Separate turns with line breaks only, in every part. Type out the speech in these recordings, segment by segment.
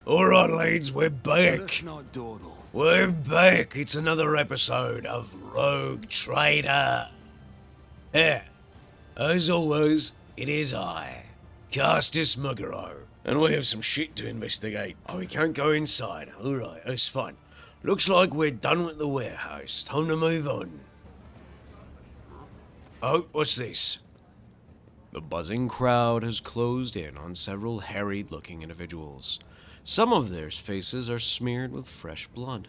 Alright lads, we're back.
Let's not dawdle.
We're back. It's another episode of Rogue Trader. Yeah, as always, it is I, Castus Muggero, and we have some shit to investigate. Oh, we can't go inside. Alright, that's fine. Looks like we're done with the warehouse. Time to move on. Oh, what's this? The buzzing crowd has closed in on several harried-looking individuals. Some of their faces are smeared with fresh blood.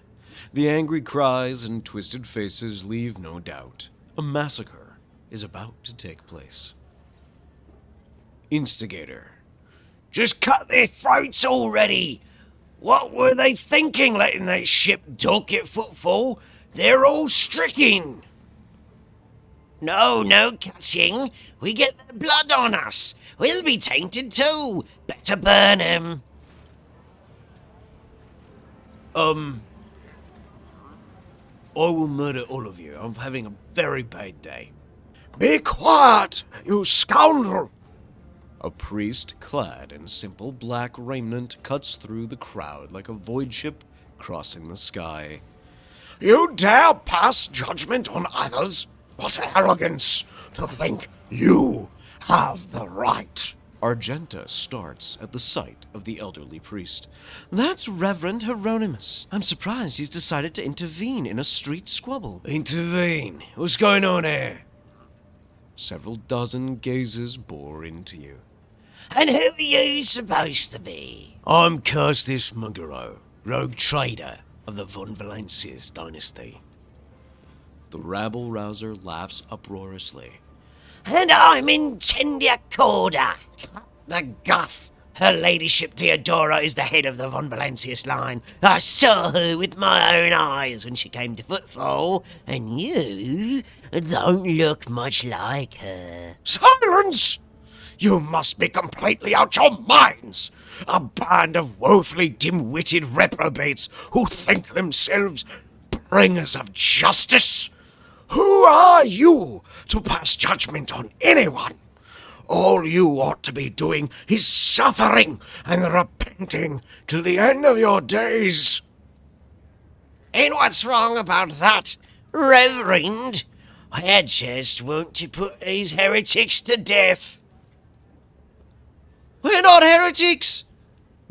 The angry cries and twisted faces leave no doubt. A massacre is about to take place. Instigator. Just cut their throats already! What were they thinking, letting that ship dulcet footfall? They're all stricken! No cutting. We get their blood on us. We'll be tainted too. Better burn 'em. I will murder all of you. I'm having a very bad day. Be quiet, you scoundrel! A priest clad in simple black raiment cuts through the crowd like a void ship crossing the sky. You dare pass judgment on others? What arrogance to think you have the right! Argenta starts at the sight of the elderly priest. That's Reverend Hieronymus. I'm surprised he's decided to intervene in a street squabble. Intervene? What's going on here? Several dozen gazes bore into you. And who are you supposed to be? I'm Castus Muggero, rogue trader of the Von Valancius dynasty. The rabble-rouser laughs uproariously. And I'm Incendia Corda. The guff. Her ladyship Theodora is the head of the Von Valancius line. I saw her with my own eyes when she came to Footfall, and you don't look much like her. Silence! You must be completely out your minds! A band of woefully dim-witted reprobates who think themselves bringers of justice! Who are you to pass judgment on anyone? All you ought to be doing is suffering and repenting to the end of your days. And what's wrong about that, Reverend? I just want to put these heretics to death. We're not heretics!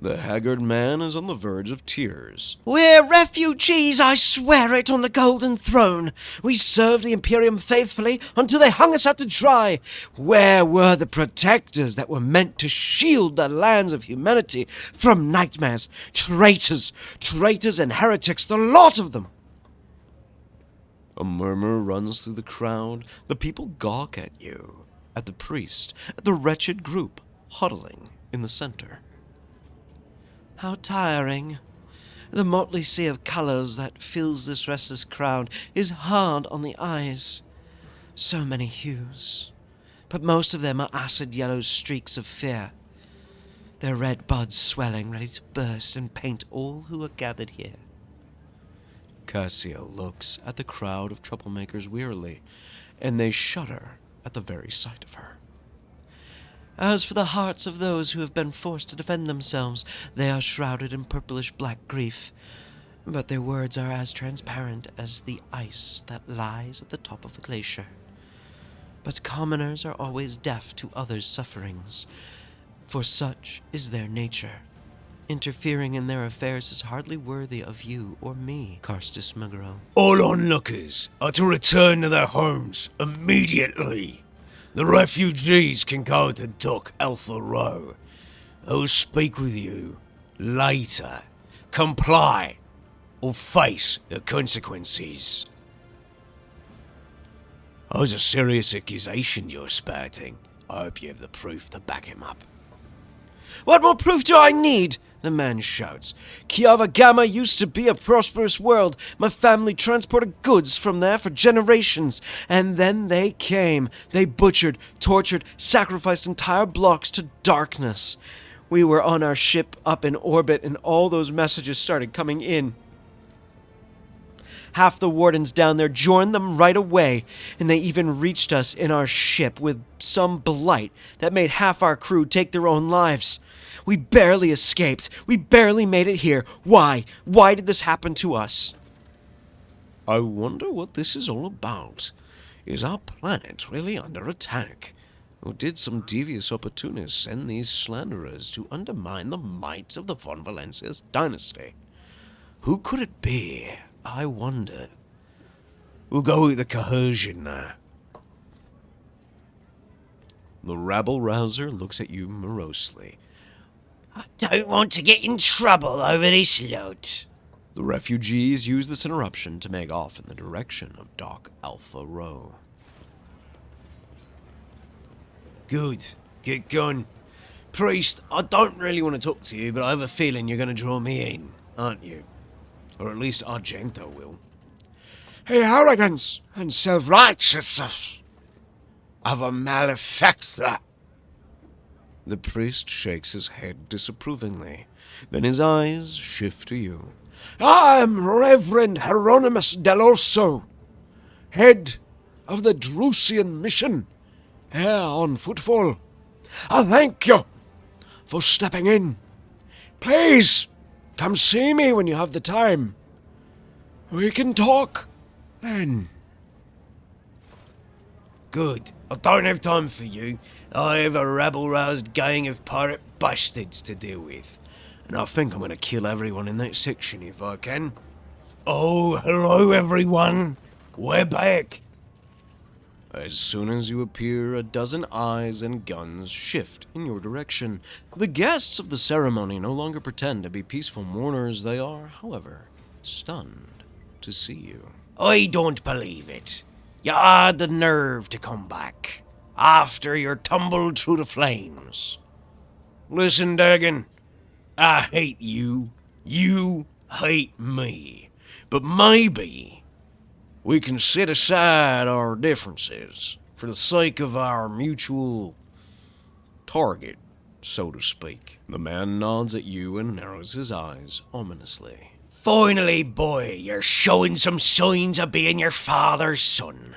The haggard man is on the verge of tears. We're refugees, I swear it, on the Golden Throne. We served the Imperium faithfully until they hung us out to dry. Where were the protectors that were meant to shield the lands of humanity from nightmares? Traitors and heretics, the lot of them. A murmur runs through the crowd. The people gawk at you, at the priest, at the wretched group huddling in the center. How tiring. The motley sea of colors that fills this restless crowd is hard on the eyes. So many hues, but most of them are acid yellow streaks of fear. Their red buds swelling, ready to burst and paint all who are gathered here. Cassio looks at the crowd of troublemakers wearily, and they shudder at the very sight of her. As for the hearts of those who have been forced to defend themselves, they are shrouded in purplish-black grief, but their words are as transparent as the ice that lies at the top of a glacier. But commoners are always deaf to others' sufferings, for such is their nature. Interfering in their affairs is hardly worthy of you or me, Castus Muggero. All onlookers are to return to their homes immediately. The refugees can go to Dock Alpha Row. I'll speak with you later. Comply or face the consequences. That was a serious accusation you're spouting. I hope you have the proof to back him up. What more proof do I need? The man shouts. Kiava Gamma used to be a prosperous world. My family transported goods from there for generations. And then they came. They butchered, tortured, sacrificed entire blocks to darkness. We were on our ship up in orbit, and all those messages started coming in. Half the wardens down there joined them right away, and they even reached us in our ship with some blight that made half our crew take their own lives. We barely escaped. We barely made it here. Why? Why did this happen to us? I wonder what this is all about. Is our planet really under attack? Or did some devious opportunists send these slanderers to undermine the might of the von Valencius dynasty? Who could it be? I wonder. We'll go with the coercion now. The rabble-rouser looks at you morosely.
I don't want to get in trouble over this lot.
The refugees use this interruption to make off in the direction of Dock Alpha Row.
Good. Get going. Priest, I don't really want to talk to you, but I have a feeling you're going to draw me in, aren't you? Or at least Argento will.
The arrogance and self-righteousness of a malefactor.
The priest shakes his head disapprovingly. Then his eyes shift to you.
I am Reverend Hieronymus Delorso, head of the Drusian mission here on Footfall. I thank you for stepping in. Please, come see me when you have the time. We can talk then.
Good. I don't have time for you. I have a rabble-roused gang of pirate bastards to deal with. And I think I'm going to kill everyone in that section if I can. Oh, hello everyone. We're back.
As soon as you appear, a dozen eyes and guns shift in your direction. The guests of the ceremony no longer pretend to be peaceful mourners. They are, however, stunned to see you.
I don't believe it. You had the nerve to come back after you're tumbled through the flames. Listen, Dagon, I hate you. You hate me. But maybe we can set aside our differences for the sake of our mutual target, so to speak. The man nods at you and narrows his eyes ominously. Finally, boy, you're showing some signs of being your father's son.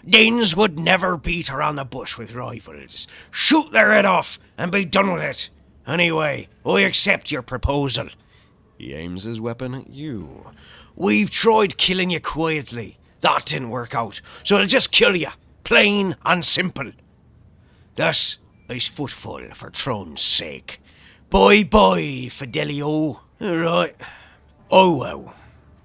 Danes would never beat around the bush with rifles. Shoot their head off and be done with it. Anyway, I accept your proposal.
He aims his weapon at you.
We've tried killing you quietly. That didn't work out, so I'll just kill you. Plain and simple. Thus is Footfall for Throne's sake. Bye-bye, Fidelio. All right. Oh well,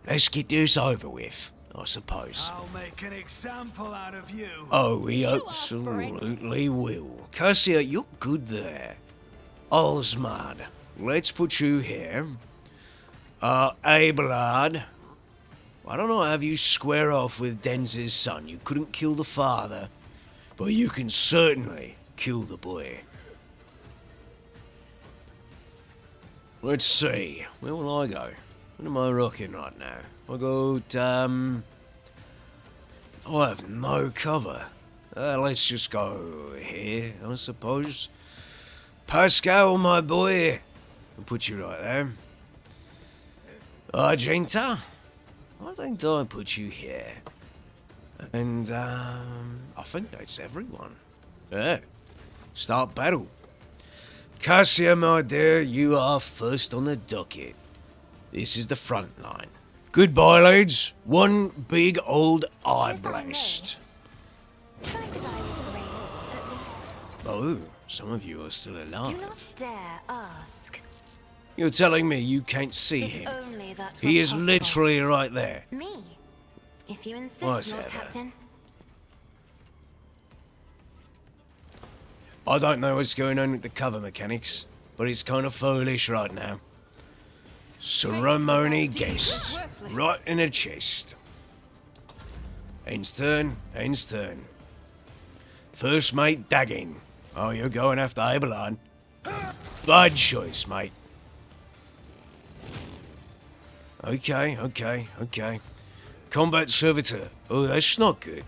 let's get this over with, I suppose.
I'll make an example out of you.
Oh, we absolutely will. Cassia, you're good there. Osmad, let's put you here. Abelard, why don't I have you square off with Denz's son? You couldn't kill the father, but you can certainly kill the boy. Let's see, where will I go? What am I rocking right now? I got, I have no cover. Let's just go here, I suppose. Pascal, my boy. I'll put you right there. Argenta, why don't I put you here? And, I think that's everyone. Yeah, start battle. Cassia, my dear, you are first on the docket. This is the front line. Goodbye, lads. One big old eye blast.
Try to die with the race, at least.
Oh, some of you are still
Do
alive.
not dare ask.
You're telling me you can't see
If
him?
only that
He
were
is
possible.
literally right there.
Me? If you insist,
Whatever.
Lord Captain.
I don't know what's going on with the cover mechanics, but it's kind of foolish right now. Ceremony guest. Right in the chest. Ends turn, ends turn. First mate Dagging. Oh, you're going after Abelard. Bad choice, mate. Okay. Combat servitor. Oh, that's not good.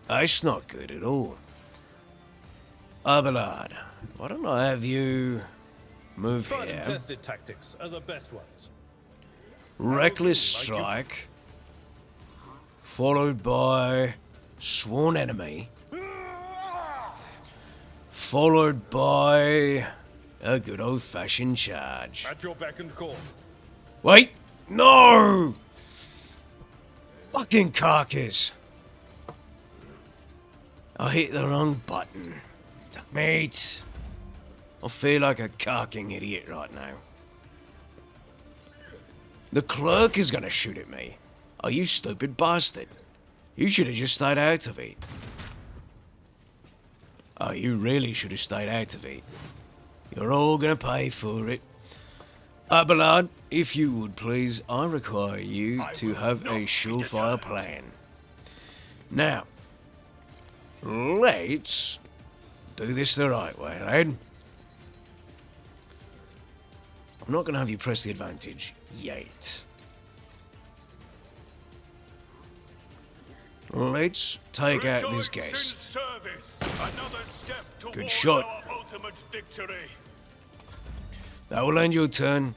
That's not good at all. Abelard, why don't I have you move
Tried and
here?
tested tactics are the best ones.
Reckless strike, followed by sworn enemy, followed by A good old-fashioned charge.
At your beck and call.
Wait! No! Fucking carcass! I hit the wrong button. Mate, I feel like a carking idiot right now. The clerk is gonna shoot at me. Oh, you stupid bastard. You should have just stayed out of it. Oh, you really should have stayed out of it. You're all gonna pay for it. Abelard, if you would please, I require you to have a surefire plan. Now, let's do this the right way, lad. I'm not gonna have you press the advantage yet. Let's take out this guest. Good shot. That will end your turn.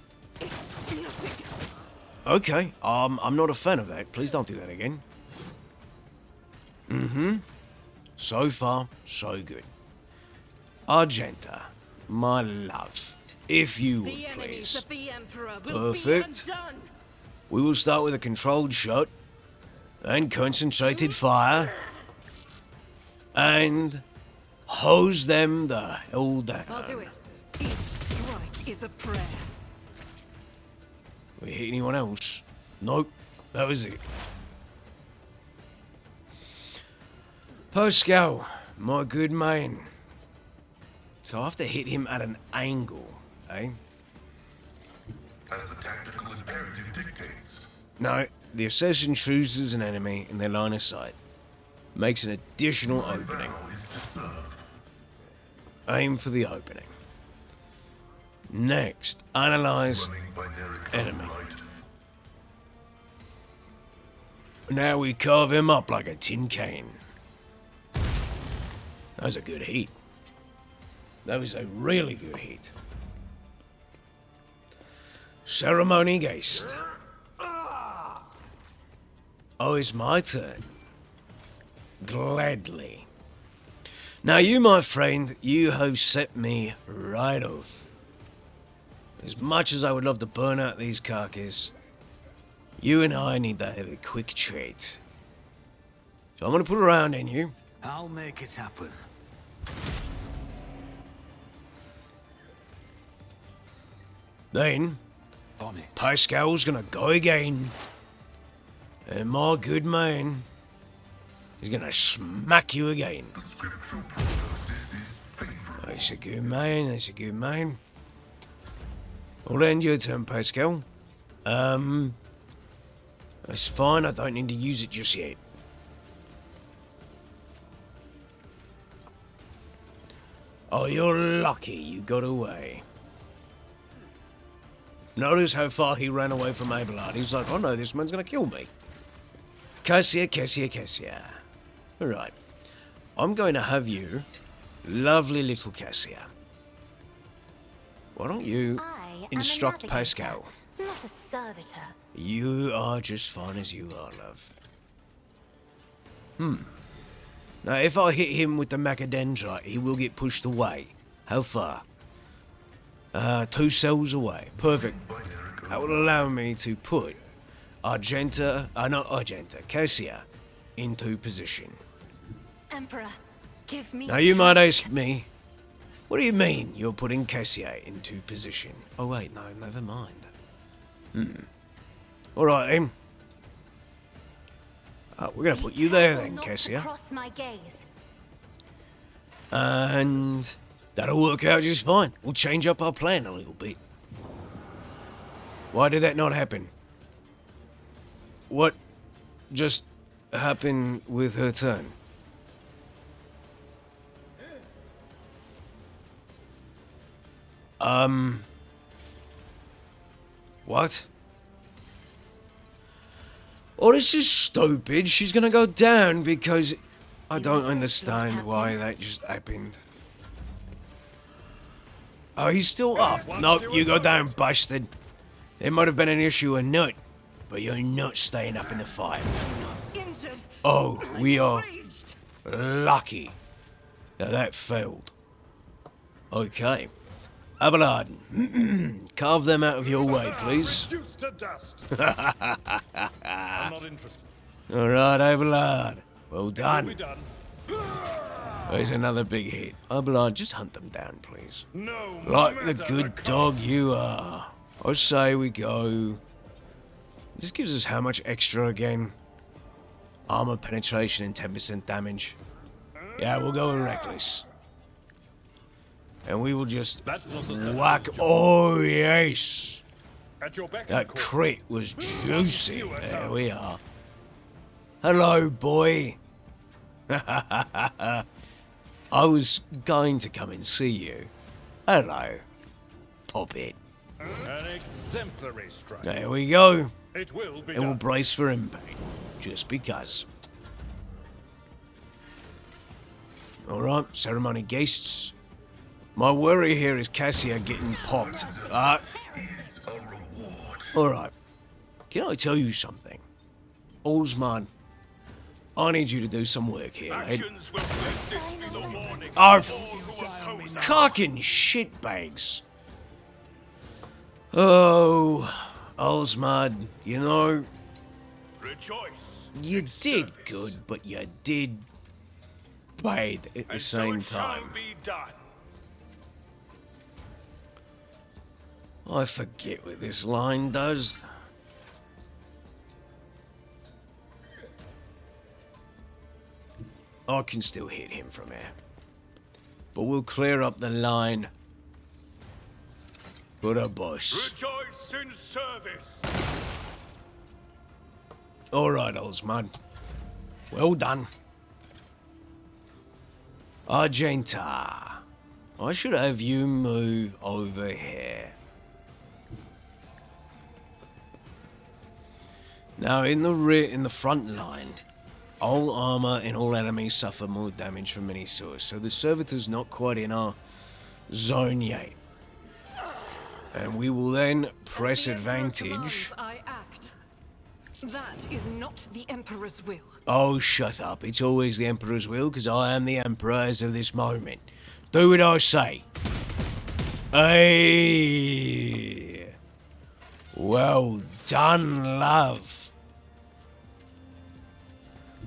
Okay, I'm not a fan of that. Please don't do that again. So far, so good. Argenta, my love, if you would please. Perfect. We will start with a controlled shot, and concentrated fire, and hose them the hell down.
I'll do it. Each strike is a prayer.
We hit anyone else? Nope, that was it. Pascal, my good man. So I have to hit him at an angle, eh?
As the tactical imperative dictates.
No, the assassin chooses an enemy in their line of sight. Makes an additional opening. Aim for the opening. Next, analyze enemy. Now we carve him up like a tin can. That was a good hit. That was a really good hit. Ceremony Geist. Oh, it's my turn. Gladly. Now you, my friend, you have set me right off. As much as I would love to burn out these carcasses, you and I need to have a quick chat. So I'm gonna put a round in you.
I'll make it happen.
Then,
On it.
Pascal's gonna go again. And my good man is gonna smack you again. That's a good man, that's a good man. Well then, your turn, Pascal. That's fine, I don't need to use it just yet. Oh, you're lucky you got away. Notice how far he ran away from Abelard. He's like, oh no, this man's gonna kill me. Cassia. Alright. I'm going to have you, lovely little Cassia. Why don't you instruct Pascal?
Not a servitor.
You are just fine as you are, love. Now, if I hit him with the macadendrite, he will get pushed away. How far? 2 cells away. Perfect. That will allow me to put Cassia into position.
Emperor, give me.
Now, you might ask me, what do you mean you're putting Cassia into position? Oh, wait, no, never mind. Alright, then. We're going to put you there, then, Cassia.
Cross my gaze.
And that'll work out just fine. We'll change up our plan a little bit. Why did that not happen? What just happened with her turn? What? Oh, this is stupid. She's gonna go down because I don't understand why that just happened. Oh, he's still up. Nope, you go down, bastard. There might have been an issue with Nut, but you're not staying up in the fight. Oh, we are lucky that that failed. Okay. Abelard, carve them out of your way, please.
Reduced to dust. I'm not interested.
All right, Abelard. Well
We'll
done.
be done.
There's another big hit. Abelard, just hunt them down, please.
No
Like the
matter
good
cost.
dog you are. I say we go... This gives us how much extra again? Armor penetration and 10% damage. Yeah, we'll go with reckless. And we will just
That's not the stuff
whack.
of this job.
Oh, yes.
At your beck
That
and call.
crit was juicy. There we are. Hello, boy. I was going to come and see you. Hello. Pop it.
An exemplary strike.
There we go.
It will be
And we'll
done.
brace for impact. Just because. Alright, ceremony guests. My worry here is Cassia getting popped. Alright. Can I tell you something? Osman, I need you to do some work here, lad. Oh, fucking shitbags. Oh, Osman, you know,
Rejoice.
you did good, but you did bad at the same time.
Be done.
I forget what this line does. I can still hit him from here. But we'll clear up the line for the boss.
Rejoice in service.
Alright, Osman. Well done. Argenta. I should have you move over here. Now, in the front line, all armor and all enemies suffer more damage from any source, so the servitor's not quite in our zone yet. And we will then press
The Emperor
advantage.
commands I act. That is not the Emperor's will.
Oh, shut up. It's always the Emperor's will, because I am the Emperor as of this moment. Do what I say. Hey! Well done, love.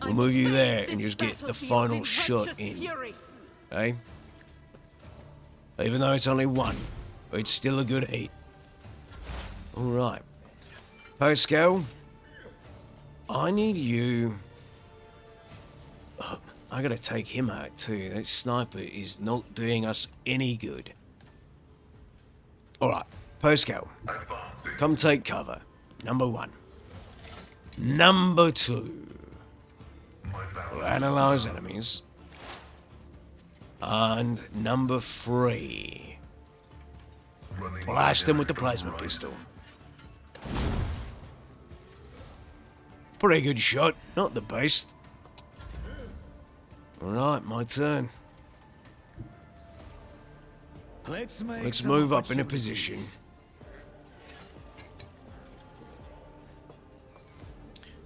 We'll move you there and just get the final shot in. Eh? Even though it's only one, it's still a good hit. Alright. Pascal, I need you... I gotta take him out too. That sniper is not doing us any good. Alright, Pascal, come take cover. Number 1. Number 2. We'll analyze enemies. And number 3. Blast them with the plasma pistol. Pretty good shot, not the best. Alright, my turn.
Let's
move up in a position.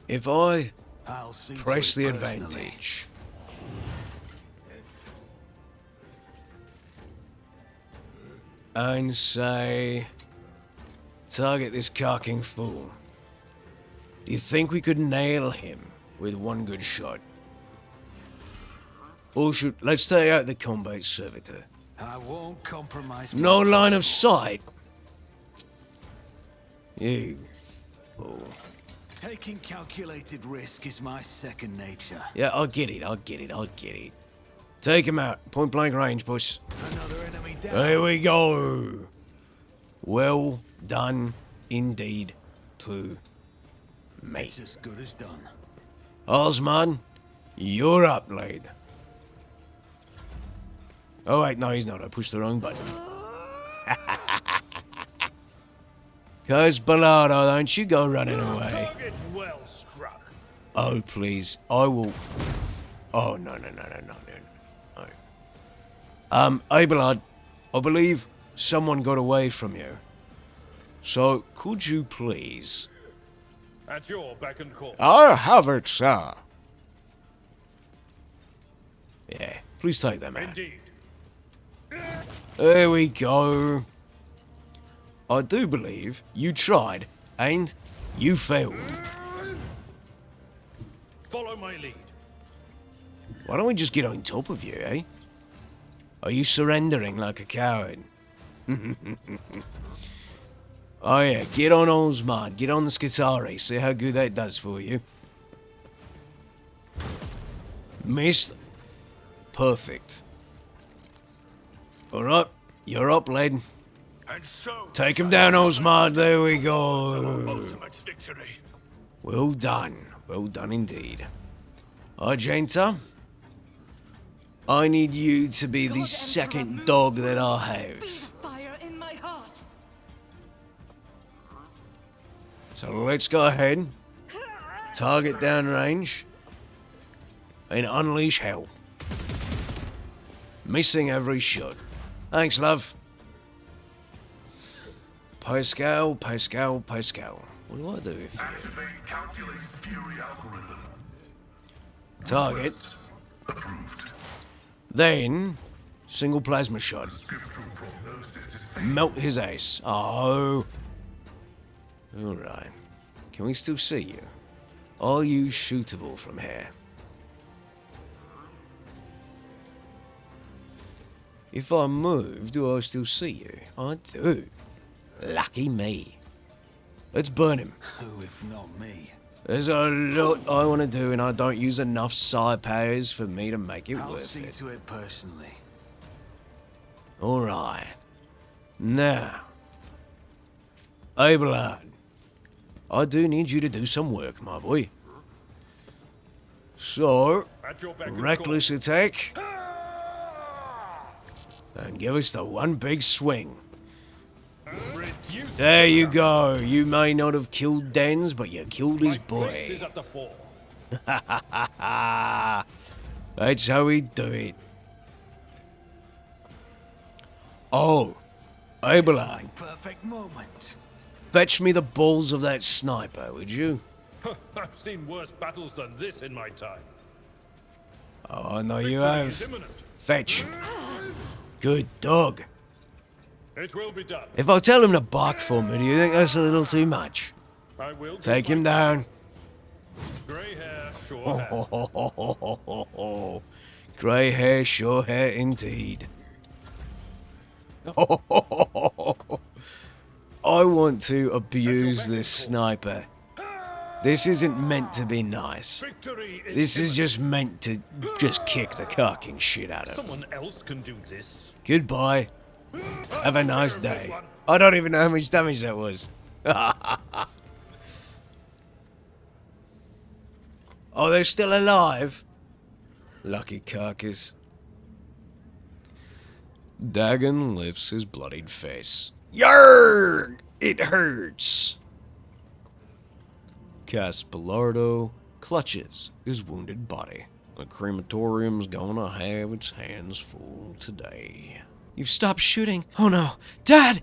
If I press the advantage, and say, target this carking fool, do you think we could nail him with one good shot? Or let's take out the combat servitor.
I won't compromise.
No line of sight. You fool.
Taking calculated risk is my second nature.
Yeah, I get it. Take him out. Point blank range, boss.
Another enemy down.
There we go. Well done indeed to me.
It's as good as done.
Osman, you're up, lad. Oh wait, no he's not. I pushed the wrong button. Cause Bellardo, don't you go running away.
Target well struck.
Oh please, I will... Oh no. Abelard, I believe someone got away from you. So, could you please...
At your beck and call.
I have it, sir.
Yeah, please take them out.
Indeed.
There we go. I do believe you tried and you failed.
Follow my lead.
Why don't we just get on top of you, eh? Are you surrendering like a coward? Oh yeah, get on Osmond, get on the Skitari, see how good that does for you. Missed. Perfect. Alright, you're up, lad.
And so
Take him down, Osmond, there we
our
go.
ultimate victory.
Well done indeed. Argenta, I need you to be the second dog that I
Be
have.
the fire in my heart.
So let's go ahead, target downrange, and unleash hell. Missing every shot. Thanks, love. Pascal. What do I do if
Activate calculated fury algorithm.
target?
Approved.
Then, single plasma shot.
Scriptural prognosis is
Melt his ace. Oh. Alright. Can we still see you? Are you shootable from here? If I move, do I still see you? I do. Lucky me. Let's burn him.
Who, if not me?
There's a lot I want to do, and I don't use enough psi powers for me to make it
I'll
worth
see
it.
to it personally.
Alright. Now, Abelard, I do need you to do some work, my boy. So,
At your beck and
reckless attack, and give us the one big swing.
call. Reduce
There you go. You may not have killed Dens, but you killed his
Place is
boy.
at the fore.
That's how we do it. Oh, Abelard,
Perfect moment.
fetch me the balls of that sniper, would you?
I've seen worse battles than this in my time.
Oh, I know you
Victory is
have.
imminent.
Fetch. Good dog.
It will be done.
If I tell him to bark for me, do you think that's a little too much?
I will
Take
do
him
my
down.
grey hair, sure hair.
Grey hair, sure hair indeed. I want to abuse this sniper. This isn't meant to be nice.
Victory is
This is
imminent.
just meant to just kick the cocking shit out of him.
Someone else can do this.
Goodbye. Have a nice day. I don't even know how much damage that was. Oh, they're still alive? Lucky carcass. Dagon lifts his bloodied face. Yarg! It hurts! Caspelardo clutches his wounded body. The crematorium's gonna have its hands full today. You've stopped shooting. Oh no. Dad!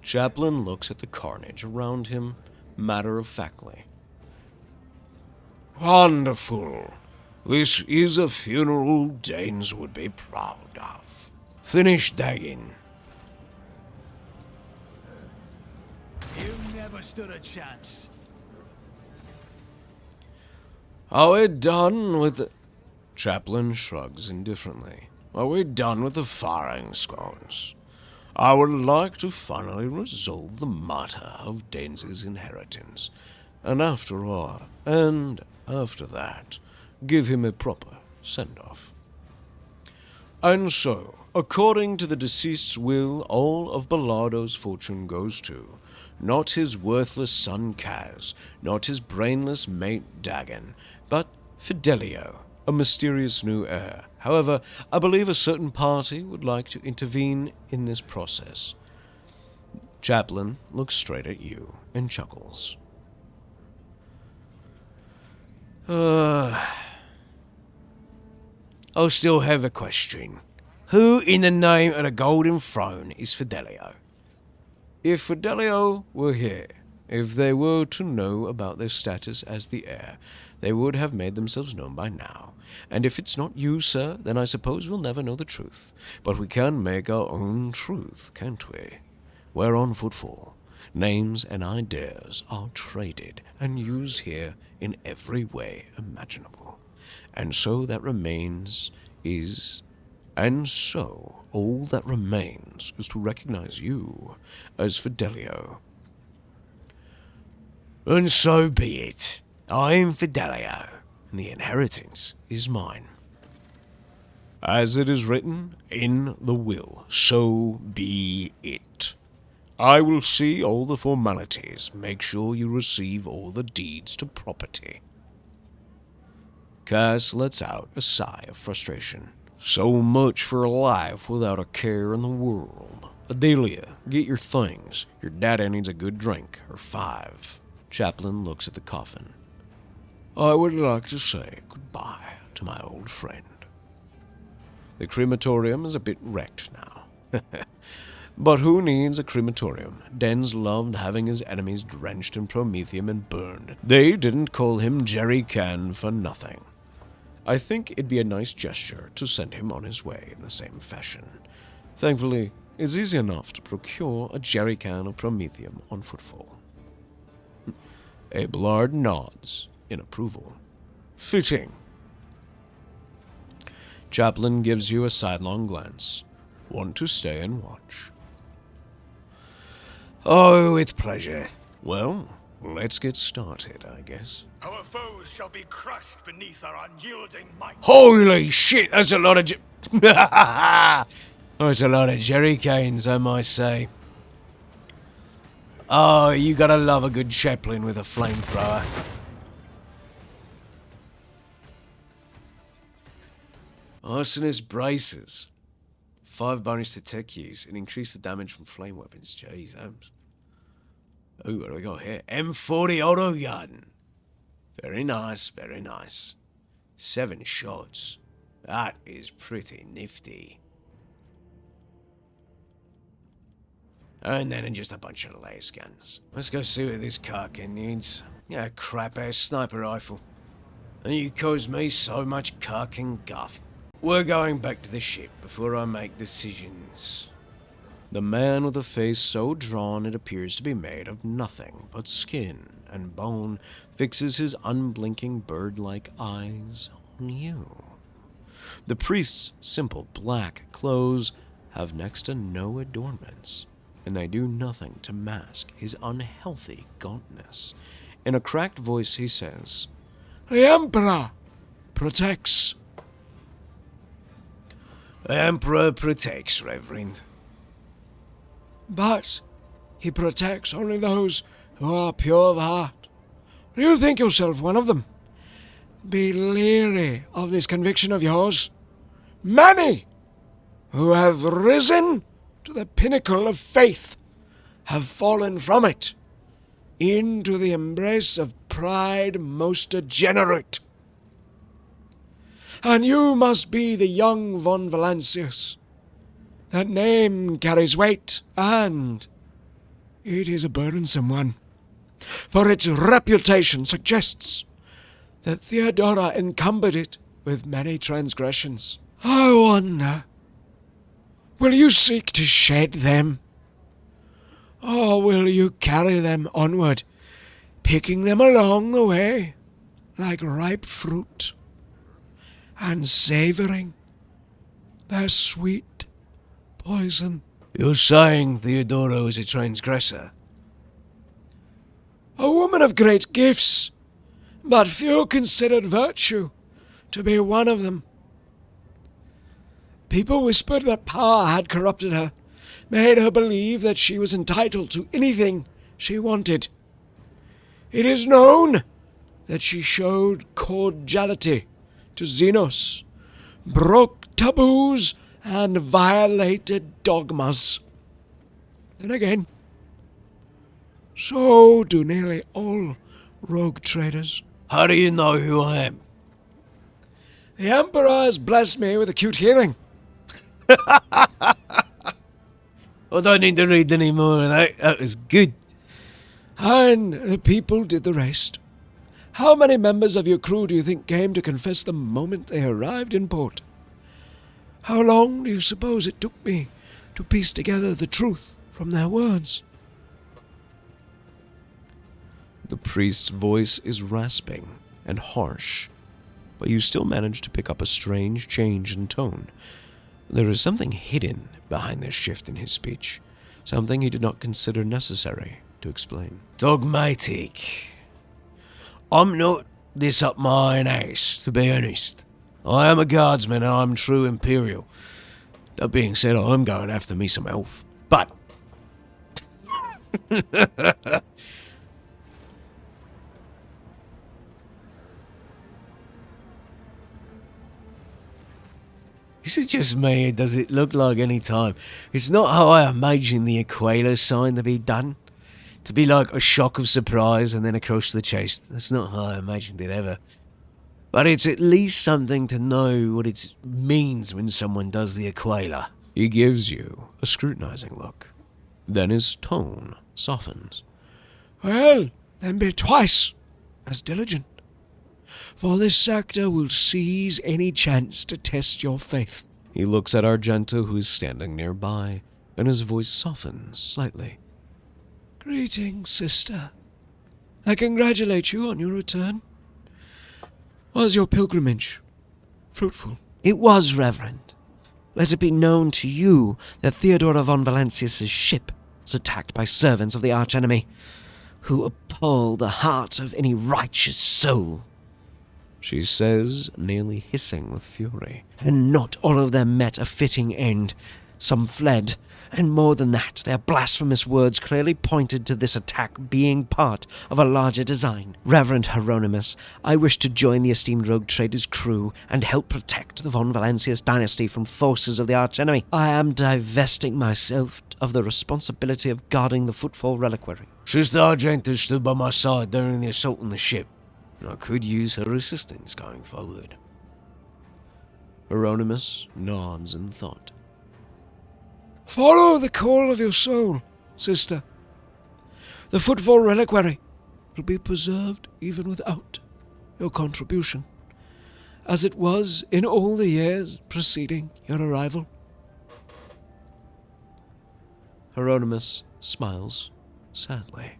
Chaplin looks at the carnage around him, matter-of-factly. Wonderful. This is a funeral Danes would be proud of. Finish Dagon.
You never stood a chance.
Are we done with the... Chaplin shrugs indifferently. Are we done with the firing squads? I would like to finally resolve the matter of Danes' inheritance. And after that, give him a proper send-off. And so, according to the deceased's will, all of Bellardo's fortune goes to, not his worthless son Kaz, not his brainless mate Dagon, but Fidelio, a mysterious new heir. However, I believe a certain party would like to intervene in this process. Chaplin looks straight at you and chuckles. I still have a question. Who in the name of the Golden Throne is Fidelio? If Fidelio were here, if they were to know about their status as the heir, they would have made themselves known by now. And if it's not you, sir, then I suppose we'll never know the truth. But we can make our own truth, can't we?
where on Footfall, names and ideas are traded and used here in every way imaginable. And so all that remains is to recognize you as Fidelio. And so be it. I am Fidelio, and the inheritance is mine. As it is written in the will, so be it. I will see all the formalities, make sure you receive all the deeds to property. Cass lets out a sigh of frustration. So much for a life without a care in the world. Adelia, get your things. Your daddy needs a good drink, or 5. Chaplain looks at the coffin. I would like to say goodbye to my old friend. The crematorium is a bit wrecked now. But who needs a crematorium? Dens loved having his enemies drenched in promethium and burned. They didn't call him Jerry Can for nothing. I think it'd be a nice gesture to send him on his way in the same fashion. Thankfully, it's easy enough to procure a jerry can of promethium on Footfall. Abelard nods in approval. Fitting. Chaplain gives you a sidelong glance. Want to stay and watch? Oh, with pleasure. Well, let's get started, I guess.
Our foes shall be crushed beneath our unyielding might.
Holy shit, that's a lot of that's a lot of jerry canes, I might say. Oh, you gotta love a good chaplain with a flamethrower. Arsonist braces. 5 bonus to tech use and increase the damage from flame weapons. Jeez, ooh, what do we got here? M40 auto gun. Very nice, very nice. 7 shots. That is pretty nifty. And then just a bunch of laser guns. Let's go see what this Karkin needs. Yeah, crap-ass sniper rifle. And you cause me so much Karkin guff. We're going back to the ship before I make decisions. The man with a face so drawn it appears to be made of nothing but skin and bone fixes his unblinking bird-like eyes on you. The priest's simple black clothes have next to no adornments, and they do nothing to mask his unhealthy gauntness. In a cracked voice he says,
The Emperor protects.
The Emperor protects, Reverend.
But he protects only those who are pure of heart. Do you think yourself one of them? Be leery of this conviction of yours. Many who have risen to the pinnacle of faith have fallen from it into the embrace of pride most degenerate. And you must be the young von Valancius. That name carries weight, and it is a burdensome one, for its reputation suggests that Theodora encumbered it with many transgressions. I wonder, will you seek to shed them? Or will you carry them onward, picking them along the way like ripe fruit, and savouring their sweet poison?
You're saying Theodora is a transgressor?
A woman of great gifts, but few considered virtue to be one of them. People whispered that power had corrupted her, made her believe that she was entitled to anything she wanted. It is known that she showed cordiality to Xenos, broke taboos, and violated dogmas. Then again, so do nearly all rogue traders.
How do you know who I am?
The Emperor has blessed me with acute hearing.
I don't need to read any more. That was good.
And the people did the rest. How many members of your crew do you think came to confess the moment they arrived in port? How long do you suppose it took me to piece together the truth from their words.
The priest's voice is rasping and harsh, but you still manage to pick up a strange change in tone. There is something hidden behind this shift in his speech, something he did not consider necessary to explain.
Dogmatic. I'm not this up my own ass, to be honest. I am a guardsman and I'm true Imperial. That being said, I'm going after me some elf. But... Is it just me, or does it look like any time? It's not how I imagine the Aquila sign to be done. To be like a shock of surprise and then across the chest. That's not how I imagined it ever. But it's at least something to know what it means when someone does the Aquila.
He gives you a scrutinizing look. Then his tone softens.
Well, then be twice as diligent, for this sector will seize any chance to test your faith.
He looks at Argenta, who is standing nearby, and his voice softens slightly.
Greetings, sister. I congratulate you on your return. Was your pilgrimage fruitful?
It was, Reverend. Let it be known to you that Theodora von Valancius' ship was attacked by servants of the archenemy, who appall the heart of any righteous soul.
She says, nearly hissing with fury.
And not all of them met a fitting end. Some fled, and more than that, their blasphemous words clearly pointed to this attack being part of a larger design. Reverend Hieronymus, I wish to join the esteemed rogue trader's crew and help protect the von Valancius dynasty from forces of the archenemy. I am divesting myself of the responsibility of guarding the Footfall Reliquary. Sister Argenta stood by my side during the assault on the ship, and I could use her assistance going forward.
Hieronymus nods in thought.
Follow the call of your soul, sister. The Footfall Reliquary will be preserved even without your contribution, as it was in all the years preceding your arrival.
Hieronymus smiles sadly.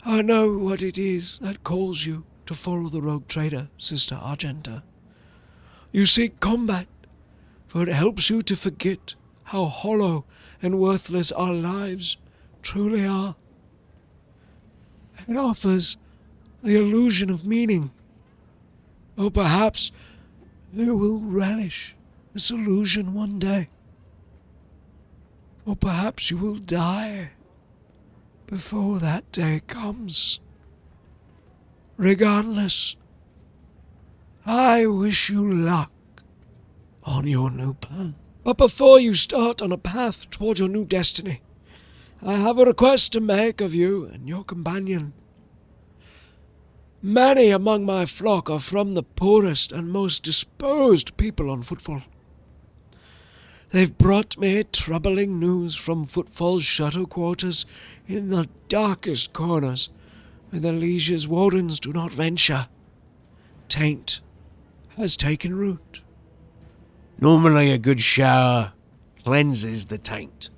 I know what it is that calls you to follow the rogue trader, Sister Argenta. You seek combat, for it helps you to forget how hollow and worthless our lives truly are. It offers the illusion of meaning. Or perhaps you will relish this illusion one day. Or perhaps you will die before that day comes. Regardless, I wish you luck on your new path. But before you start on a path toward your new destiny, I have a request to make of you and your companion. Many among my flock are from the poorest and most disposed people on Footfall. They've brought me troubling news from Footfall's shadow quarters in the darkest corners, where the Liege's wardens do not venture. Taint has taken root.
Normally a good shower cleanses the taint.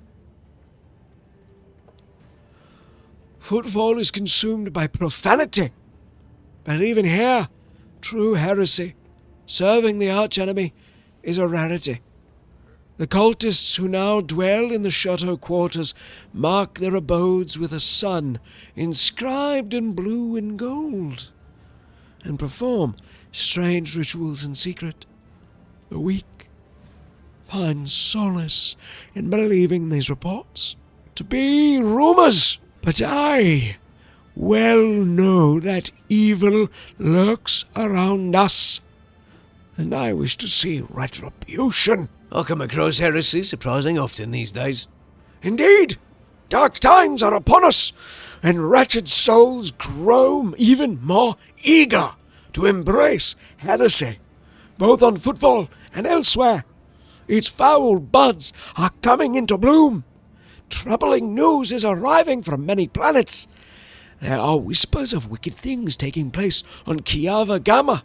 Footfall is consumed by profanity, but even here, true heresy, serving the archenemy, is a rarity. The cultists who now dwell in the chateau quarters mark their abodes with a sun inscribed in blue and gold, and perform strange rituals in secret. The weak find solace in believing these reports to be rumors, but I well know that evil lurks around us, and I wish to see retribution.
I come across heresy surprising often these days.
Indeed, dark times are upon us, and wretched souls grow even more eager to embrace heresy, both on Footfall and elsewhere. Its foul buds are coming into bloom. Troubling news is arriving from many planets. There are whispers of wicked things taking place on Kiava Gamma,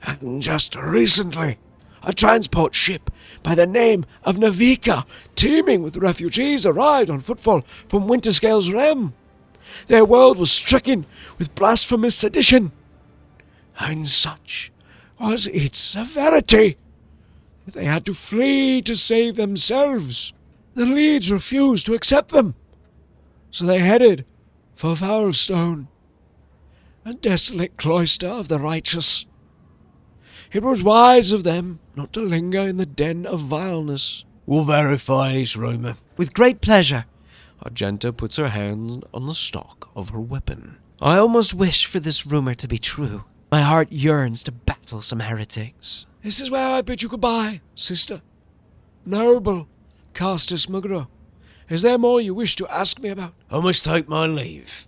and just recently, a transport ship by the name of Navika, teeming with refugees, arrived on footfall from Winterscale's realm. Their world was stricken with blasphemous sedition, and such was its severity that they had to flee to save themselves. The Leeds refused to accept them, so they headed for Foulstone, a desolate cloister of the righteous. It was wise of them not to linger in the den of vileness.
We'll verify this rumour.
With great pleasure. Argenta puts her hand on the stock of her weapon. I almost wish for this rumour to be true. My heart yearns to battle some heretics.
This is where I bid you goodbye, sister. Noble Castus Mugro. Is there more you wish to ask me about?
I must take my leave.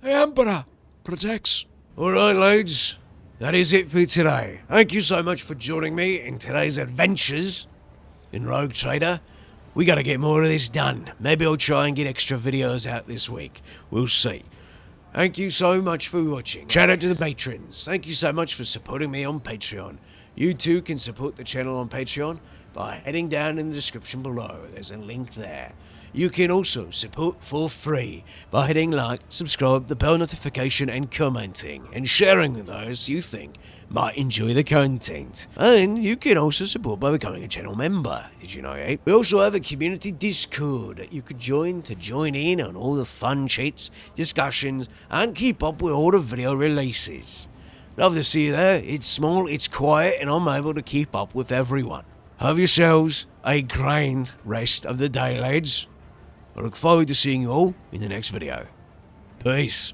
The Emperor protects.
Alright, lads. That is it for today. Thank you so much for joining me in today's adventures in Rogue Trader. We gotta get more of this done. Maybe I'll try and get extra videos out this week. We'll see. Thank you so much for watching. Shout out to the patrons. Thank you so much for supporting me on Patreon. You too can support the channel on Patreon by heading down in the description below. There's a link there. You can also support for free by hitting like, subscribe, the bell notification and commenting and sharing with those you think might enjoy the content. And you can also support by becoming a channel member. Did you know that? We also have a community Discord that you could join in on all the fun chats, discussions and keep up with all the video releases. Love to see you there. It's small, it's quiet and I'm able to keep up with everyone. Have yourselves a grand rest of the day, lads. I look forward to seeing you all in the next video. Peace.